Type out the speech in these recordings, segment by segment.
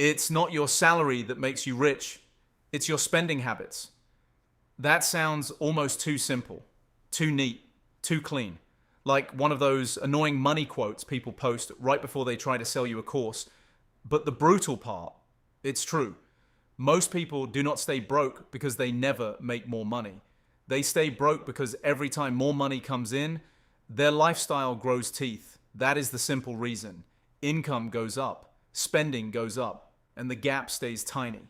It's not your salary that makes you rich. It's your spending habits. That sounds almost too simple, too neat, too clean. Like one of those annoying money quotes people post right before they try to sell you a course. But the brutal part, it's true. Most people do not stay broke because they never make more money. They stay broke because every time more money comes in, their lifestyle grows teeth. That is the simple reason. Income goes up, spending goes up, and the gap stays tiny.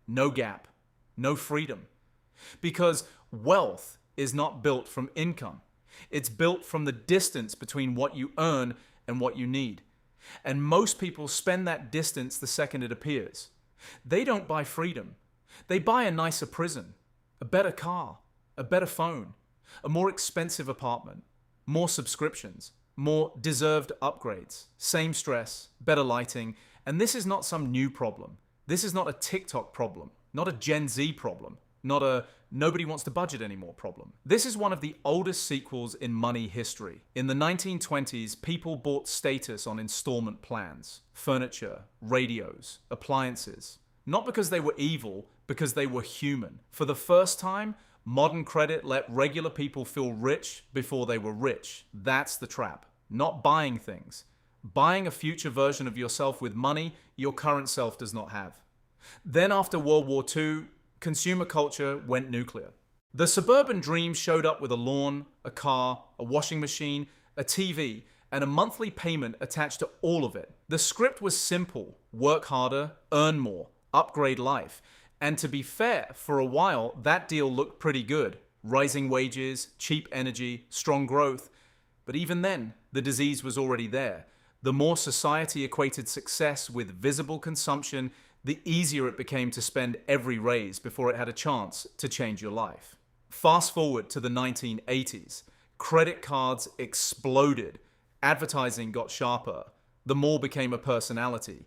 No gap, no freedom. Because wealth is not built from income. It's built from the distance between what you earn and what you need. And most people spend that distance the second it appears. They don't buy freedom. They buy a nicer prison, a better car, a better phone, a more expensive apartment, more subscriptions, more deserved upgrades, same stress, better lighting. And this is not some new problem. This is not a TikTok problem, not a Gen Z problem, not a nobody wants to budget anymore problem. This is one of the oldest sequels in money history. In the 1920s, people bought status on installment plans, furniture, radios, appliances. Not because they were evil, because they were human. For the first time, modern credit let regular people feel rich before they were rich. That's the trap. Not buying things. Buying a future version of yourself with money your current self does not have. Then after World War II, consumer culture went nuclear. The suburban dream showed up with a lawn, a car, a washing machine, a TV, and a monthly payment attached to all of it. The script was simple: work harder, earn more, upgrade life. And to be fair, for a while, that deal looked pretty good. Rising wages, cheap energy, strong growth. But even then, the disease was already there. The more society equated success with visible consumption, the easier it became to spend every raise before it had a chance to change your life. Fast forward to the 1980s. Credit cards exploded. Advertising got sharper. The mall became a personality.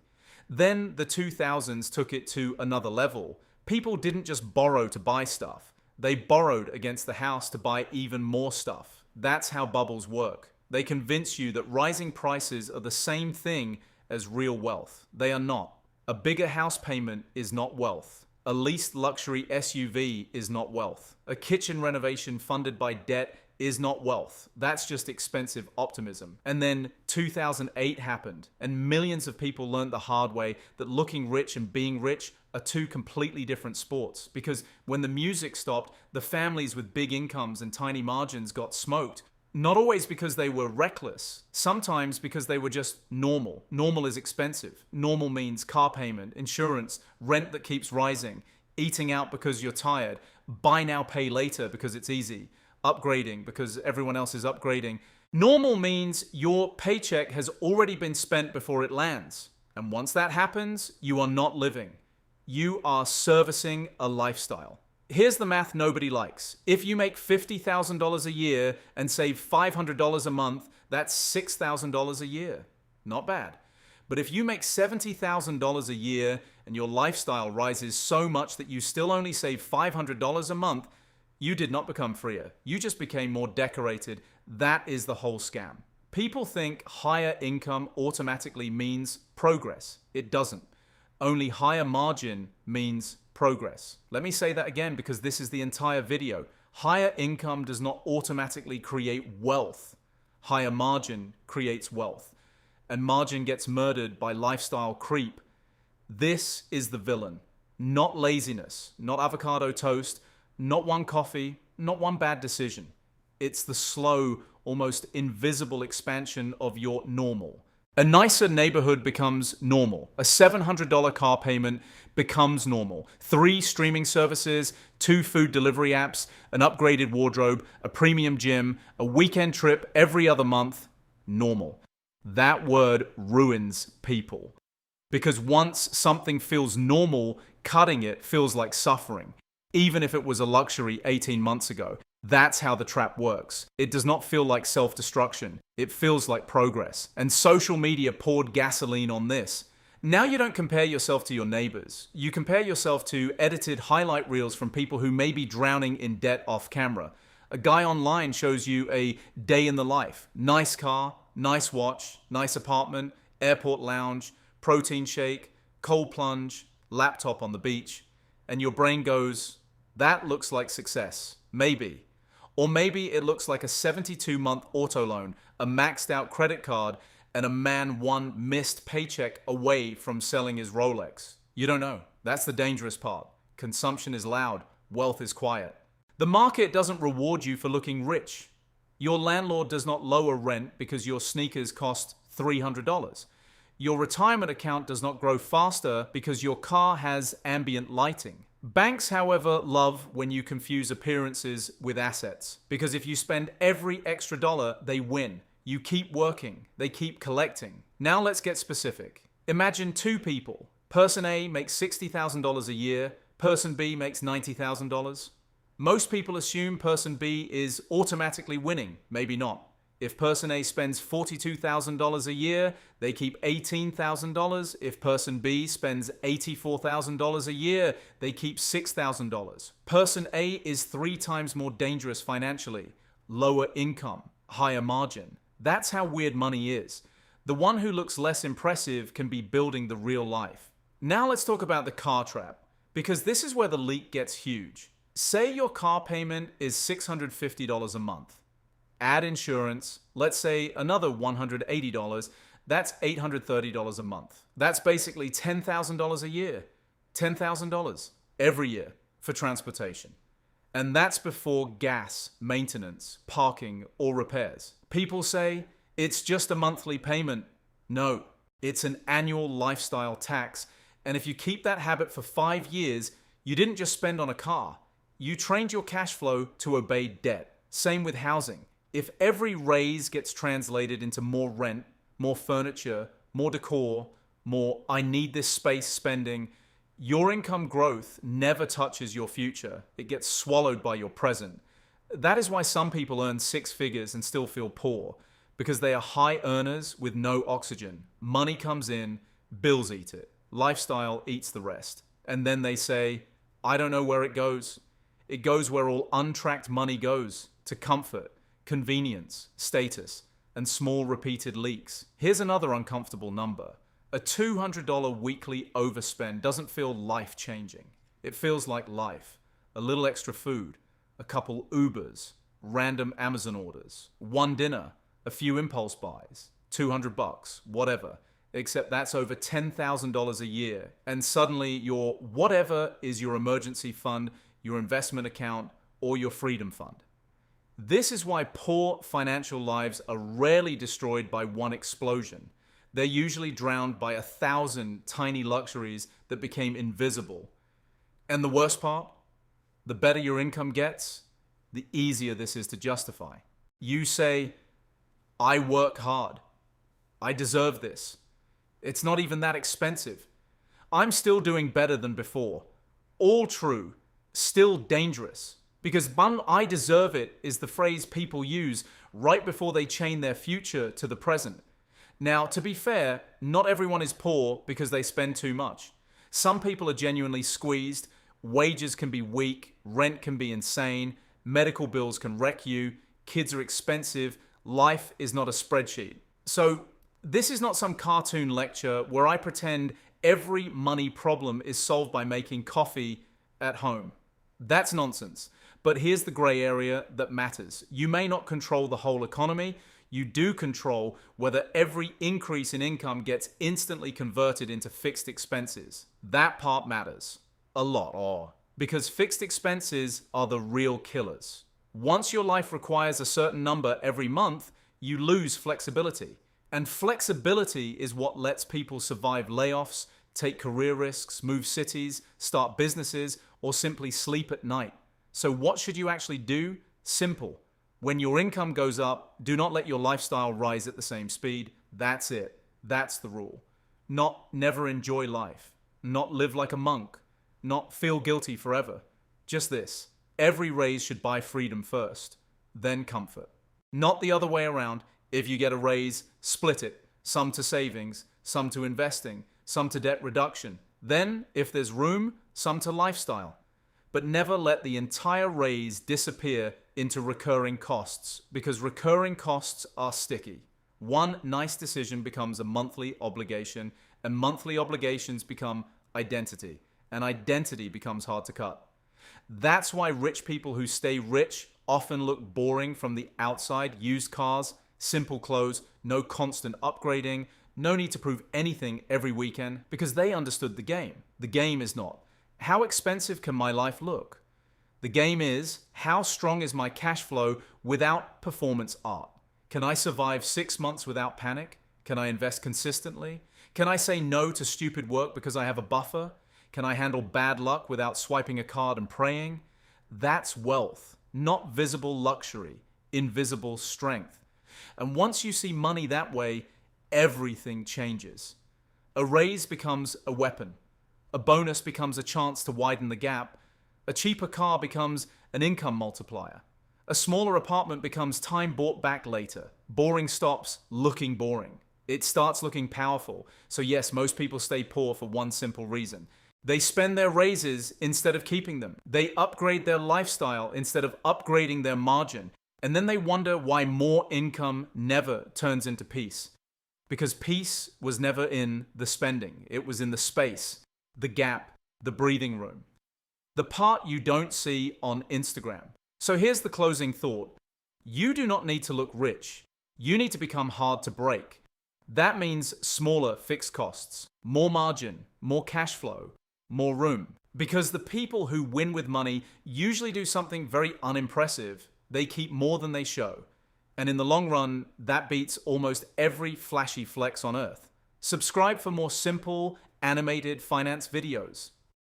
Then the 2000s took it to another level. People didn't just borrow to buy stuff. They borrowed against the house to buy even more stuff. That's how bubbles work. They convince you that rising prices are the same thing as real wealth. They are not. A bigger house payment is not wealth. A leased luxury SUV is not wealth. A kitchen renovation funded by debt is not wealth. That's just expensive optimism. And then 2008 happened, and millions of people learned the hard way that looking rich and being rich are two completely different sports. Because when the music stopped, the families with big incomes and tiny margins got smoked. Not always because they were reckless, sometimes because they were just normal. Normal is expensive. Normal means car payment, insurance, rent that keeps rising, eating out because you're tired, buy now, pay later because it's easy, upgrading because everyone else is upgrading. Normal means your paycheck has already been spent before it lands. And once that happens, you are not living. You are servicing a lifestyle. Here's the math nobody likes. If you make $50,000 a year and save $500 a month, that's $6,000 a year. Not bad. But if you make $70,000 a year and your lifestyle rises so much that you still only save $500 a month, you did not become freer. You just became more decorated. That is the whole scam. People think higher income automatically means progress. It doesn't. Only higher margin means progress. Let me say that again because this is the entire video. Higher income does not automatically create wealth. Higher margin creates wealth. And margin gets murdered by lifestyle creep. This is the villain. Not laziness, not avocado toast, not one coffee, not one bad decision. It's the slow, almost invisible expansion of your normal. A nicer neighborhood becomes normal. A $700 car payment becomes normal. 3 streaming services, 2 food delivery apps, an upgraded wardrobe, a premium gym, a weekend trip every other month, normal. That word ruins people. Because once something feels normal, cutting it feels like suffering, even if it was a luxury 18 months ago. That's how the trap works. It does not feel like self-destruction. It feels like progress. And social media poured gasoline on this. Now you don't compare yourself to your neighbors. You compare yourself to edited highlight reels from people who may be drowning in debt off camera. A guy online shows you a day in the life. Nice car, nice watch, nice apartment, airport lounge, protein shake, cold plunge, laptop on the beach, and your brain goes, that looks like success. Maybe. Or maybe it looks like a 72-month auto loan, a maxed out credit card, and a man one missed paycheck away from selling his Rolex. You don't know. That's the dangerous part. Consumption is loud. Wealth is quiet. The market doesn't reward you for looking rich. Your landlord does not lower rent because your sneakers cost $300. Your retirement account does not grow faster because your car has ambient lighting. Banks, however, love when you confuse appearances with assets, because if you spend every extra dollar, they win. You keep working, they keep collecting. Now let's get specific. Imagine two people. Person A makes $60,000 a year, person B makes $90,000. Most people assume person B is automatically winning. Maybe not. If person A spends $42,000 a year, they keep $18,000. If person B spends $84,000 a year, they keep $6,000. Person A is 3 times more dangerous financially. Lower income, higher margin. That's how weird money is. The one who looks less impressive can be building the real life. Now let's talk about the car trap, because this is where the leak gets huge. Say your car payment is $650 a month. Add insurance, let's say another $180, that's $830 a month. That's basically $10,000 a year. $10,000 every year for transportation. And that's before gas, maintenance, parking, or repairs. People say, it's just a monthly payment. No, it's an annual lifestyle tax. And if you keep that habit for 5 years, you didn't just spend on a car. You trained your cash flow to obey debt. Same with housing. If every raise gets translated into more rent, more furniture, more decor, more I need this space spending, your income growth never touches your future. It gets swallowed by your present. That is why some people earn 6 figures and still feel poor, because they are high earners with no oxygen. Money comes in, bills eat it. Lifestyle eats the rest. And then they say, I don't know where it goes. It goes where all untracked money goes, to comfort, convenience, status, and small repeated leaks. Here's another uncomfortable number. A $200 weekly overspend doesn't feel life-changing. It feels like life. A little extra food, a couple Ubers, random Amazon orders, one dinner, a few impulse buys, $200, whatever. Except that's over $10,000 a year. And suddenly your whatever is your emergency fund, your investment account, or your freedom fund. This is why poor financial lives are rarely destroyed by one explosion. They're usually drowned by 1,000 tiny luxuries that became invisible. And the worst part? The better your income gets, the easier this is to justify. You say, I work hard. I deserve this. It's not even that expensive. I'm still doing better than before. All true, still dangerous. Because I deserve it is the phrase people use right before they chain their future to the present. Now, to be fair, not everyone is poor because they spend too much. Some people are genuinely squeezed, wages can be weak, rent can be insane, medical bills can wreck you, kids are expensive, life is not a spreadsheet. So, this is not some cartoon lecture where I pretend every money problem is solved by making coffee at home. That's nonsense. But here's the gray area that matters. You may not control the whole economy. You do control whether every increase in income gets instantly converted into fixed expenses. That part matters a lot. Because fixed expenses are the real killers. Once your life requires a certain number every month, you lose flexibility. And flexibility is what lets people survive layoffs, take career risks, move cities, start businesses, or simply sleep at night. So what should you actually do? Simple. When your income goes up, do not let your lifestyle rise at the same speed. That's it. That's the rule. Not never enjoy life. Not live like a monk. Not feel guilty forever. Just this. Every raise should buy freedom first, then comfort. Not the other way around. If you get a raise, split it. Some to savings, some to investing, some to debt reduction. Then, if there's room, some to lifestyle. But never let the entire raise disappear into recurring costs, because recurring costs are sticky. One nice decision becomes a monthly obligation, and monthly obligations become identity, and identity becomes hard to cut. That's why rich people who stay rich often look boring from the outside. Used cars, simple clothes, no constant upgrading, no need to prove anything every weekend, because they understood the game. The game is not, how expensive can my life look? The game is, how strong is my cash flow without performance art? Can I survive 6 months without panic? Can I invest consistently? Can I say no to stupid work because I have a buffer? Can I handle bad luck without swiping a card and praying? That's wealth, not visible luxury, invisible strength. And once you see money that way, everything changes. A raise becomes a weapon. A bonus becomes a chance to widen the gap. A cheaper car becomes an income multiplier. A smaller apartment becomes time bought back later. Boring stops looking boring. It starts looking powerful. So yes, most people stay poor for one simple reason. They spend their raises instead of keeping them. They upgrade their lifestyle instead of upgrading their margin. And then they wonder why more income never turns into peace. Because peace was never in the spending. It was in the space, the gap, the breathing room. The part you don't see on Instagram. So here's the closing thought. You do not need to look rich. You need to become hard to break. That means smaller fixed costs, more margin, more cash flow, more room. Because the people who win with money usually do something very unimpressive. They keep more than they show. And in the long run, that beats almost every flashy flex on earth. Subscribe for more simple, animated finance videos.